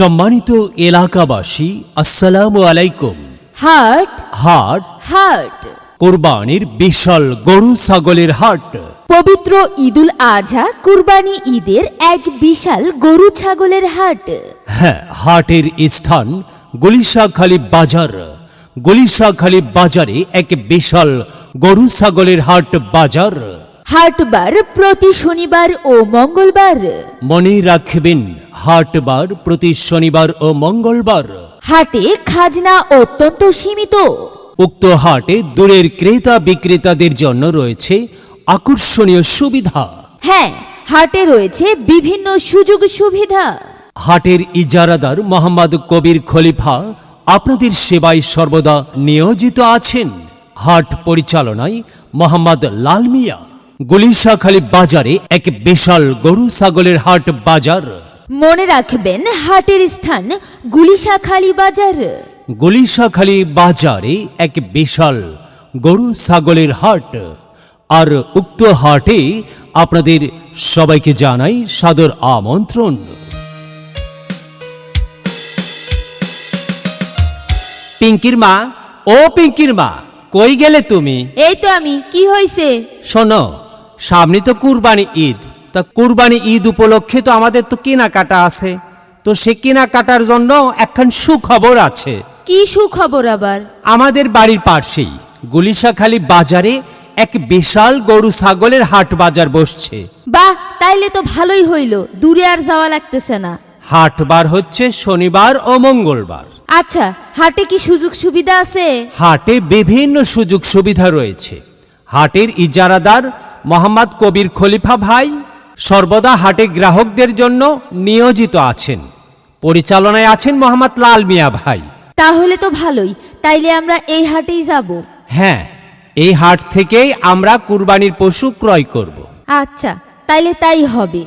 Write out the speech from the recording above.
সম্মানিত এলাকাবাসী, আসসালামু আলাইকুম। হাট হাট হাট কোরবানির বিশাল গরু ছাগলের হাট। পবিত্র ঈদুল আজহা কুরবানি ঈদের এক বিশাল গরু ছাগলের হাট। হ্যাঁ, হাটের স্থান গুলিশাখালী বাজার। গুলিশাখালী বাজারে এক বিশাল গরু ছাগলের হাট বাজার। হাটবার প্রতি শনিবার ও মঙ্গলবার। মনে রাখবেন, হাটবার প্রতি শনিবার ও মঙ্গলবার। হাটে খাজনা অত্যন্ত সীমিত। উক্ত হাটে দূরের ক্রেতা বিক্রেতাদের জন্য রয়েছে আকর্ষণীয় সুবিধা। হ্যাঁ, হাটে রয়েছে বিভিন্ন সুযোগ সুবিধা। হাটের ইজারাদার মোহাম্মদ কবির খলিফা আপনাদের সেবায় সর্বদা নিয়োজিত আছেন। হাট পরিচালনায় মোহাম্মদ লাল মিয়া। গুলিশাখালী বাজারে এক বিশাল গরু ছাগলের হাট বাজার। মনে রাখবেন, হাটের স্থান গুলিশাখালী বাজার। গুলিশাখালী বাজারে এক বিশাল গরু ছাগলের হাট। আর উক্ত হাটে আপনাদের সবাইকে জানাই সাদর আমন্ত্রণ। পিঙ্কির মা, ও পিঙ্কির মা, কই গেলে তুমি? এই তো আমি। কি হয়েছে? শোনো, সামনে তো কুরবানি ঈদ। তা কুরবানি ঈদ উপলক্ষে তো আমাদের তো কেনাকাটা আছে। তো সে কেনাকাটার জন্য একখান সুখবর আছে। কি সুখবর আবার? আমাদের বাড়ির পাশেই গুলিশাখালী বাজারে এক বিশাল গরু ছাগলের হাট বাজার বসছে। বাহ, তাইলে তো ভালোই হইল, দূরে আর যাওয়া লাগতেছে না। হাটবার হচ্ছে শনিবার ও মঙ্গলবার। আচ্ছা, হাটে কি সুযোগ সুবিধা আছে? হাটে বিভিন্ন সুযোগ সুবিধা রয়েছে। হাটের ইজারাদার মোহাম্মদ কবির খলিফা ভাই সর্বদা হাটে গ্রাহকদের জন্য নিয়োজিত আছেন। পরিচালনায় আছেন মোহাম্মদ লাল মিয়া ভাই। তাহলে তো ভালোই, তাইলে আমরা এই হাটেই যাব। হ্যাঁ, এই হাট থেকেই আমরা কুরবানির পশু ক্রয় করব। আচ্ছা, তাইলে তাই হবে।